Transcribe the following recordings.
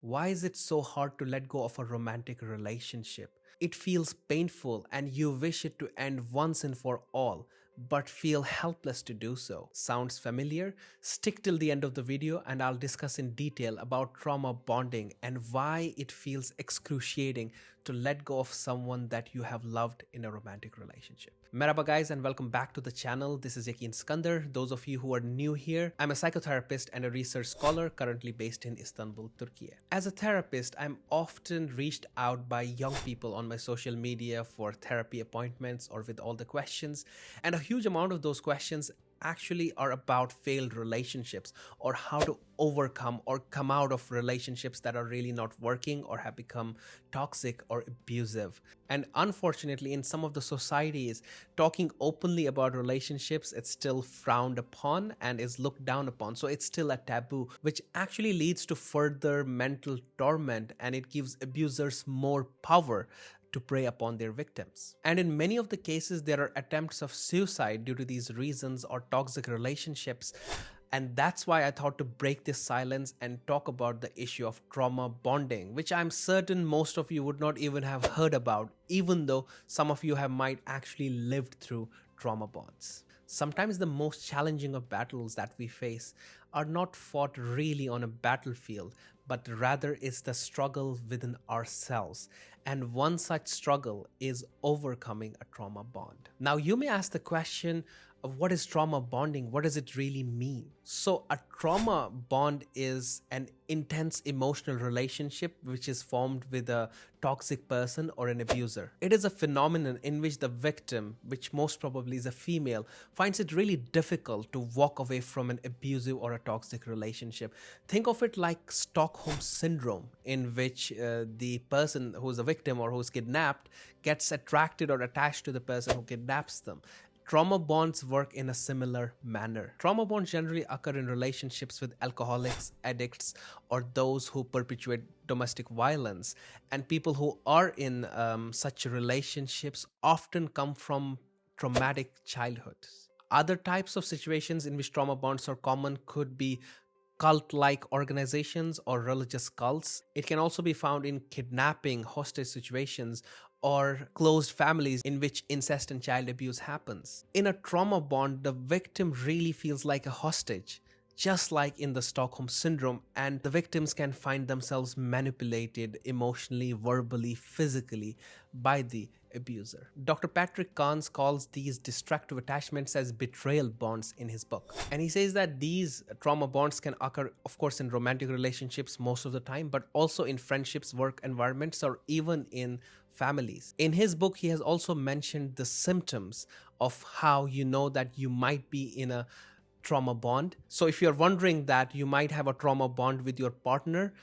Why is it so hard to let go of a romantic relationship? It feels painful and you wish it to end once and for all, but feel helpless to do so. Sounds familiar? Stick till the end of the video and I'll discuss in detail about trauma bonding and why it feels excruciating to let go of someone that you have loved in a romantic relationship. Merhaba guys and welcome back to the channel. This is Yakin Skandar. Those of you who are new here, I'm a psychotherapist and a research scholar currently based in Istanbul, Turkey. As a therapist, I'm often reached out by young people on my social media for therapy appointments or with all the questions, and a huge amount of those questions actually are about failed relationships or how to overcome or come out of relationships that are really not working or have become toxic or abusive. And unfortunately, in some of the societies, talking openly about relationships, it's still frowned upon and is looked down upon. So it's still a taboo, which actually leads to further mental torment, and it gives abusers more power to prey upon their victims. And in many of the cases, there are attempts of suicide due to these reasons or toxic relationships. And that's why I thought to break this silence and talk about the issue of trauma bonding, which I'm certain most of you would not even have heard about, even though some of you have might actually lived through trauma bonds. Sometimes the most challenging of battles that we face are not fought really on a battlefield, but rather is the struggle within ourselves. And one such struggle is overcoming a trauma bond. Now, you may ask the question of what is trauma bonding? What does it really mean? So a trauma bond is an intense emotional relationship which is formed with a toxic person or an abuser. It is a phenomenon in which the victim, which most probably is a female, finds it really difficult to walk away from an abusive or a toxic relationship. Think of it like Stockholm syndrome, in which the person who's a victim or who's kidnapped gets attracted or attached to the person who kidnaps them. Trauma bonds work in a similar manner. Trauma bonds generally occur in relationships with alcoholics, addicts, or those who perpetuate domestic violence. And people who are in such relationships often come from traumatic childhoods. Other types of situations in which trauma bonds are common could be cult-like organizations or religious cults. It can also be found in kidnapping, hostage situations, or closed families in which incest and child abuse happens. In a trauma bond, the victim really feels like a hostage, just like in the Stockholm syndrome, and the victims can find themselves manipulated emotionally, verbally, physically by the abuser. Dr. Patrick Kahn calls these destructive attachments as betrayal bonds in his book. And he says that these trauma bonds can occur, of course, in romantic relationships most of the time, but also in friendships, work environments, or even in families. In his book, he has also mentioned the symptoms of how you know that you might be in a trauma bond. So if you're wondering that you might have a trauma bond with your partner,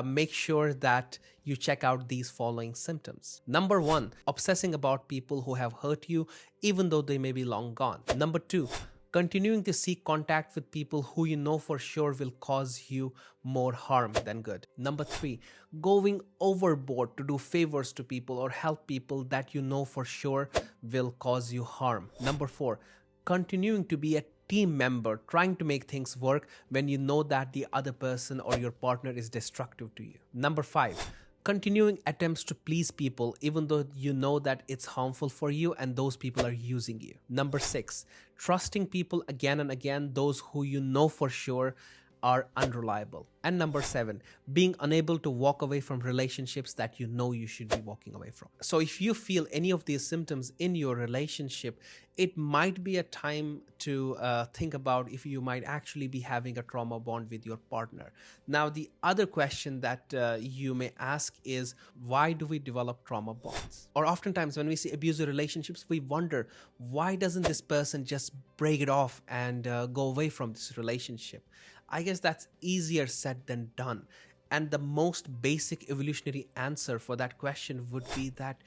make sure that you check out these following symptoms. Number 1, obsessing about people who have hurt you, even though they may be long gone. Number 2, continuing to seek contact with people who you know for sure will cause you more harm than good. Number 3, going overboard to do favors to people or help people that you know for sure will cause you harm. Number 4, continuing to be a team member, trying to make things work when you know that the other person or your partner is destructive to you. Number 5, continuing attempts to please people even though you know that it's harmful for you and those people are using you. Number 6, trusting people again and again, those who you know for sure are unreliable. And number 7, being unable to walk away from relationships that you know you should be walking away from. So if you feel any of these symptoms in your relationship, it might be a time to think about if you might actually be having a trauma bond with your partner. Now, the other question that you may ask is, why do we develop trauma bonds? Or oftentimes when we see abusive relationships, we wonder, why doesn't this person just break it off and go away from this relationship? I guess that's easier said than done. And the most basic evolutionary answer for that question would be that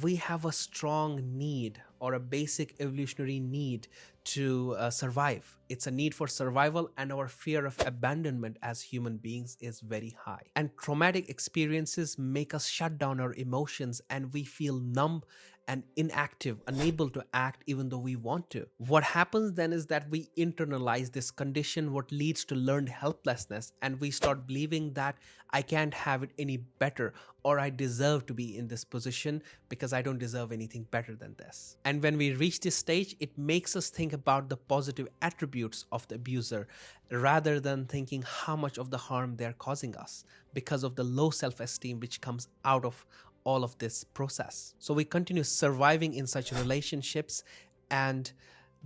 we have a strong need or a basic evolutionary need to survive. It's a need for survival, and our fear of abandonment as human beings is very high. And traumatic experiences make us shut down our emotions and we feel numb and inactive, unable to act even though we want to. What happens then is that we internalize this condition, what leads to learned helplessness, and we start believing that I can't have it any better, or I deserve to be in this position because I don't deserve anything better than this. And when we reach this stage, it makes us think about the positive attributes of the abuser rather than thinking how much of the harm they're causing us because of the low self-esteem which comes out of all of this process. So we continue surviving in such relationships, and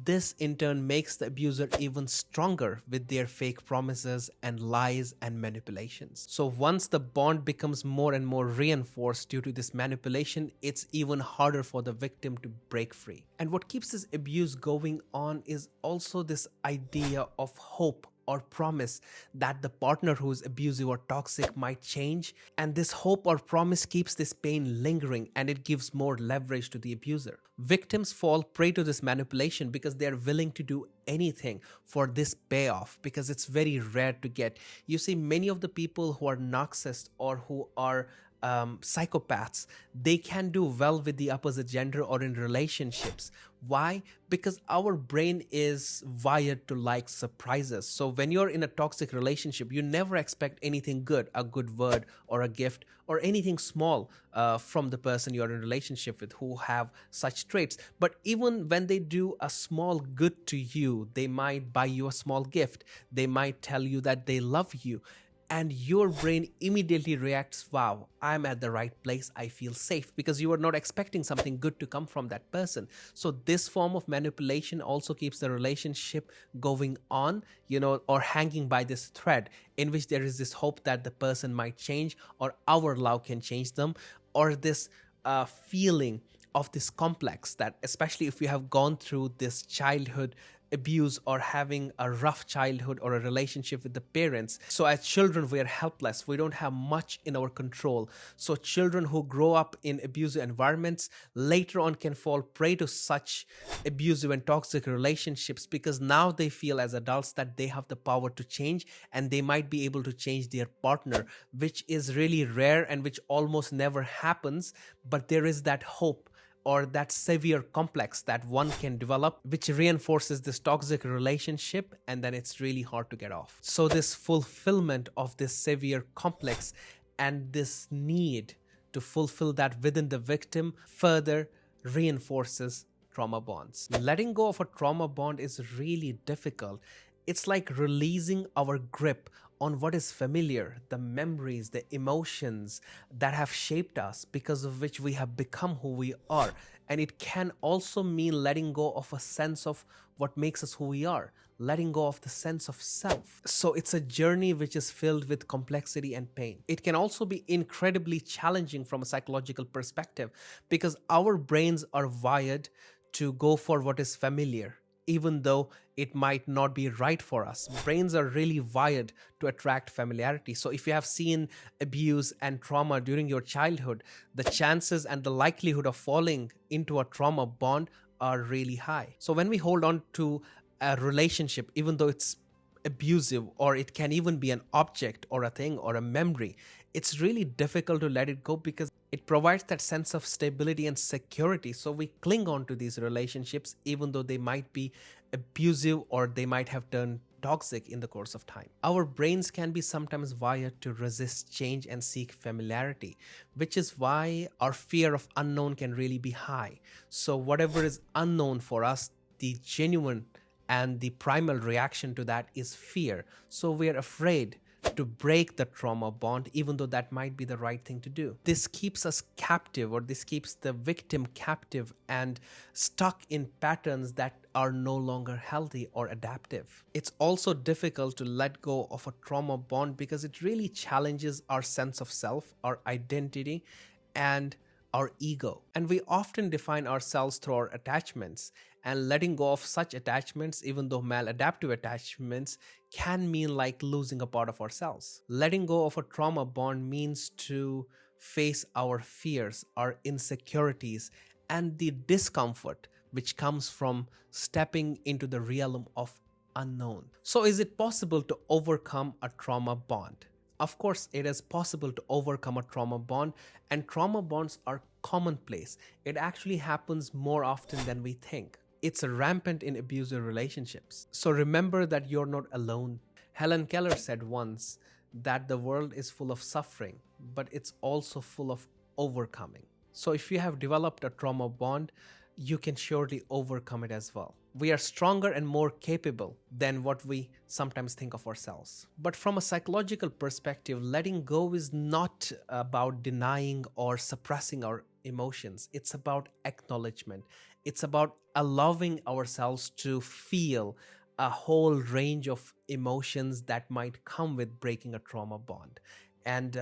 this in turn makes the abuser even stronger with their fake promises and lies and manipulations. So once the bond becomes more and more reinforced due to this manipulation, it's even harder for the victim to break free. And what keeps this abuse going on is also this idea of hope or promise that the partner who is abusive or toxic might change, and this hope or promise keeps this pain lingering, and it gives more leverage to the abuser. Victims fall prey to this manipulation because they are willing to do anything for this payoff, because it's very rare to get. You see, many of the people who are narcissists or who are psychopaths, they can do well with the opposite gender or in relationships. Why? Because our brain is wired to like surprises. So when you're in a toxic relationship, you never expect anything good, a good word or a gift or anything small from the person you're in a relationship with who have such traits. But even when they do a small good to you, they might buy you a small gift. They might tell you that they love you. And your brain immediately reacts, wow, I'm at the right place, I feel safe, because you are not expecting something good to come from that person. So this form of manipulation also keeps the relationship going on, or hanging by this thread in which there is this hope that the person might change, or our love can change them, or this feeling of this complex that, especially if you have gone through this childhood abuse or having a rough childhood or a relationship with the parents. So as children, we are helpless. We don't have much in our control. So children who grow up in abusive environments later on can fall prey to such abusive and toxic relationships, because now they feel as adults that they have the power to change, and they might be able to change their partner, which is really rare and which almost never happens. But there is that hope or that severe complex that one can develop, which reinforces this toxic relationship, and then it's really hard to get off. So this fulfillment of this severe complex and this need to fulfill that within the victim further reinforces trauma bonds. Letting go of a trauma bond is really difficult. It's like releasing our grip on what is familiar, the memories, the emotions that have shaped us, because of which we have become who we are. And it can also mean letting go of a sense of what makes us who we are, letting go of the sense of self. So it's a journey which is filled with complexity and pain. It can also be incredibly challenging from a psychological perspective, because our brains are wired to go for what is familiar, even though it might not be right for us. Brains are really wired to attract familiarity. So if you have seen abuse and trauma during your childhood, the chances and the likelihood of falling into a trauma bond are really high. So when we hold on to a relationship, even though it's abusive, or it can even be an object or a thing or a memory, it's really difficult to let it go, because it provides that sense of stability and security. So we cling on to these relationships even though they might be abusive or they might have turned toxic in the course of time. Our brains can be sometimes wired to resist change and seek familiarity, which is why our fear of unknown can really be high. So whatever is unknown for us, the genuine and the primal reaction to that is fear. So we're afraid to break the trauma bond, even though that might be the right thing to do. This keeps us captive, or this keeps the victim captive and stuck in patterns that are no longer healthy or adaptive. It's also difficult to let go of a trauma bond because it really challenges our sense of self, our identity, and our ego. And we often define ourselves through our attachments, and letting go of such attachments, even though maladaptive attachments, can mean like losing a part of ourselves. Letting go of a trauma bond means to face our fears, our insecurities, and the discomfort which comes from stepping into the realm of unknown. So is it possible to overcome a trauma bond? Of course, it is possible to overcome a trauma bond, and trauma bonds are commonplace. It actually happens more often than we think. It's rampant in abusive relationships. So remember that you're not alone. Helen Keller said once that the world is full of suffering, but it's also full of overcoming. So if you have developed a trauma bond, you can surely overcome it as well. We are stronger and more capable than what we sometimes think of ourselves. But from a psychological perspective, letting go is not about denying or suppressing our emotions. It's about acknowledgement. It's about allowing ourselves to feel a whole range of emotions that might come with breaking a trauma bond. And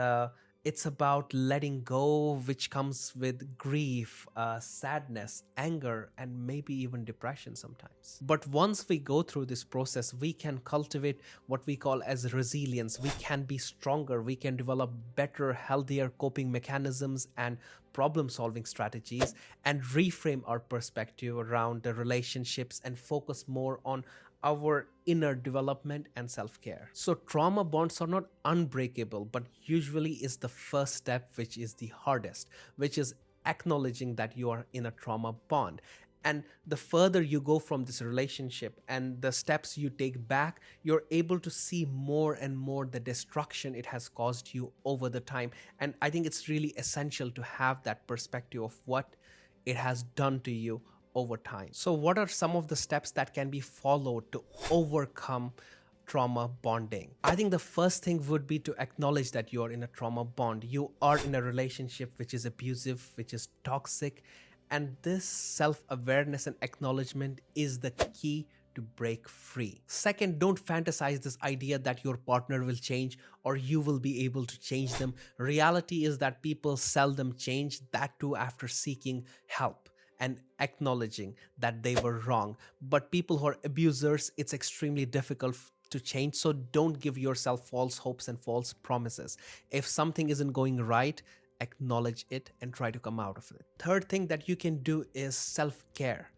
it's about letting go, which comes with grief, sadness, anger, and maybe even depression sometimes. But once we go through this process, we can cultivate what we call as resilience. We can be stronger. We can develop better, healthier coping mechanisms and problem-solving strategies, and reframe our perspective around the relationships and focus more on our inner development and self-care. So trauma bonds are not unbreakable, but usually is the first step, which is the hardest, which is acknowledging that you are in a trauma bond. And the further you go from this relationship and the steps you take back, you're able to see more and more the destruction it has caused you over the time. And I think it's really essential to have that perspective of what it has done to you over time. So what are some of the steps that can be followed to overcome trauma bonding? I think the first thing would be to acknowledge that you are in a trauma bond. You are in a relationship which is abusive, which is toxic, and this self-awareness and acknowledgement is the key to break free. Second, don't fantasize this idea that your partner will change or you will be able to change them. Reality is that people seldom change, that too after seeking help and acknowledging that they were wrong. But people who are abusers, it's extremely difficult to change. So don't give yourself false hopes and false promises. If something isn't going right, acknowledge it and try to come out of it. Third thing that you can do is self-care.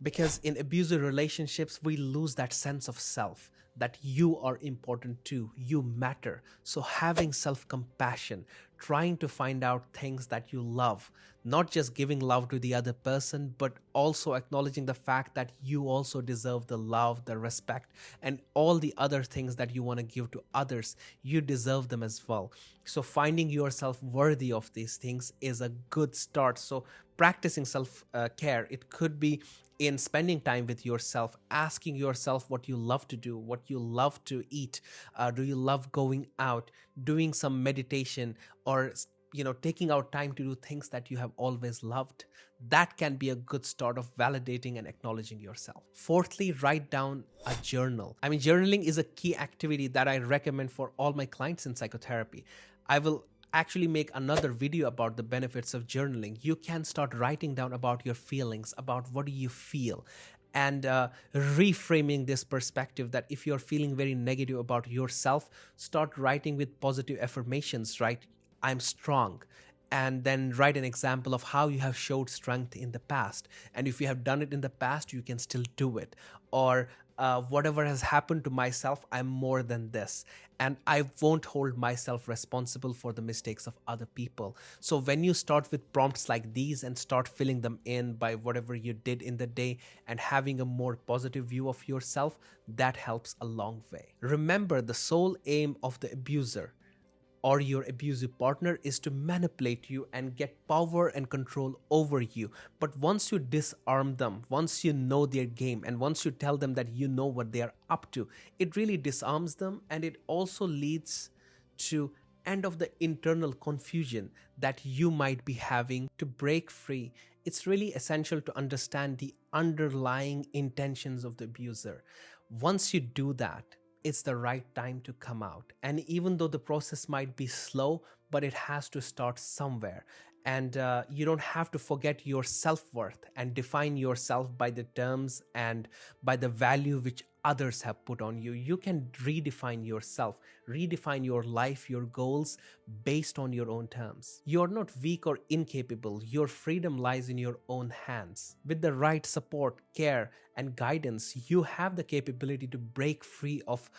Because in abusive relationships, we lose that sense of self, that you are important too, you matter. So having self-compassion, trying to find out things that you love, not just giving love to the other person, but also acknowledging the fact that you also deserve the love, the respect, and all the other things that you want to give to others. You deserve them as well. So finding yourself worthy of these things is a good start. So practicing self-care, it could be in spending time with yourself, asking yourself what you love to do, what you love to eat. Do you love going out, doing some meditation, or taking out time to do things that you have always loved? That can be a good start of validating and acknowledging yourself. Fourthly, write down a journal. I mean, journaling is a key activity that I recommend for all my clients in psychotherapy. I will actually make another video about the benefits of journaling. You can start writing down about your feelings, about what do you feel, and reframing this perspective that if you're feeling very negative about yourself, start writing with positive affirmations, right? I'm strong. And then write an example of how you have showed strength in the past. And if you have done it in the past, you can still do it. Or whatever has happened to myself, I'm more than this. And I won't hold myself responsible for the mistakes of other people. So when you start with prompts like these and start filling them in by whatever you did in the day and having a more positive view of yourself, that helps a long way. Remember, the sole aim of the abuser or your abusive partner is to manipulate you and get power and control over you. But once you disarm them, once you know their game, and once you tell them that you know what they are up to, it really disarms them, and it also leads to end of the internal confusion that you might be having. To break free, it's really essential to understand the underlying intentions of the abuser. Once you do that, it's the right time to come out. And even though the process might be slow, but it has to start somewhere. And you don't have to forget your self-worth and define yourself by the terms and by the value which others have put on you. You can redefine yourself, redefine your life, your goals based on your own terms. You're not weak or incapable. Your freedom lies in your own hands. With the right support, care, and guidance, you have the capability to break free of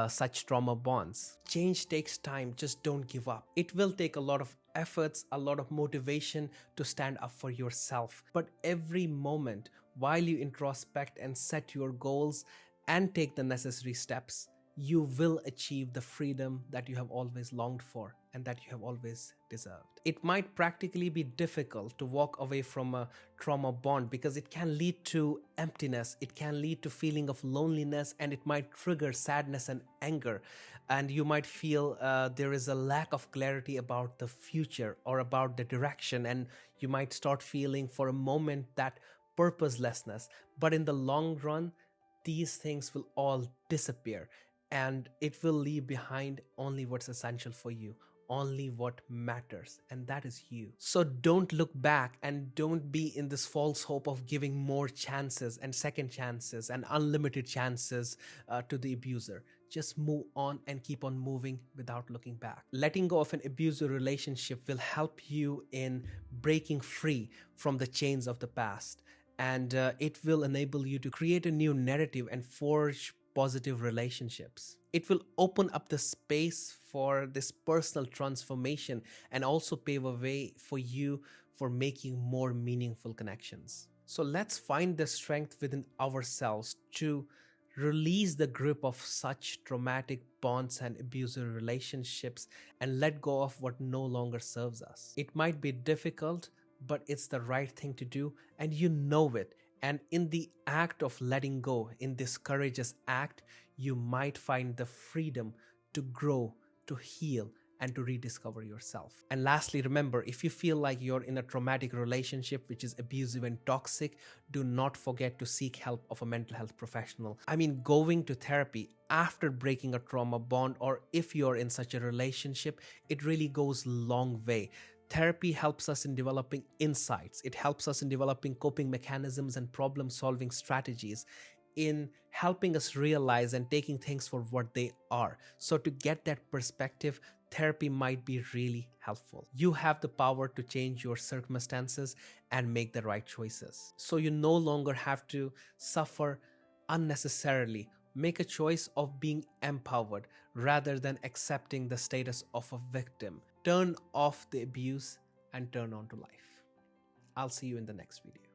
such trauma bonds. Change takes time, just don't give up. It will take a lot of efforts, a lot of motivation to stand up for yourself. But every moment, while you introspect and set your goals and take the necessary steps, you will achieve the freedom that you have always longed for and that you have always deserved. It might practically be difficult to walk away from a trauma bond because it can lead to emptiness, it can lead to feeling of loneliness, and it might trigger sadness and anger. And you might feel there is a lack of clarity about the future or about the direction, and you might start feeling for a moment that purposelessness. But in the long run, these things will all disappear, and it will leave behind only what's essential for you, only what matters, and that is you. So don't look back and don't be in this false hope of giving more chances and second chances and unlimited chances to the abuser. Just move on and keep on moving without looking back. Letting go of an abusive relationship will help you in breaking free from the chains of the past, and it will enable you to create a new narrative and forge positive relationships. It will open up the space for this personal transformation and also pave a way for you for making more meaningful connections. So let's find the strength within ourselves to release the grip of such traumatic bonds and abusive relationships and let go of what no longer serves us. It might be difficult, but it's the right thing to do, and you know it. And in the act of letting go, in this courageous act, you might find the freedom to grow, to heal, and to rediscover yourself. And lastly, remember, if you feel like you're in a traumatic relationship which is abusive and toxic, do not forget to seek help of a mental health professional. I mean, going to therapy after breaking a trauma bond, or if you're in such a relationship, it really goes a long way. Therapy helps us in developing insights. It helps us in developing coping mechanisms and problem-solving strategies, in helping us realize and taking things for what they are. So to get that perspective, therapy might be really helpful. You have the power to change your circumstances and make the right choices. So you no longer have to suffer unnecessarily. Make a choice of being empowered rather than accepting the status of a victim. Turn off the abuse and turn on to life. I'll see you in the next video.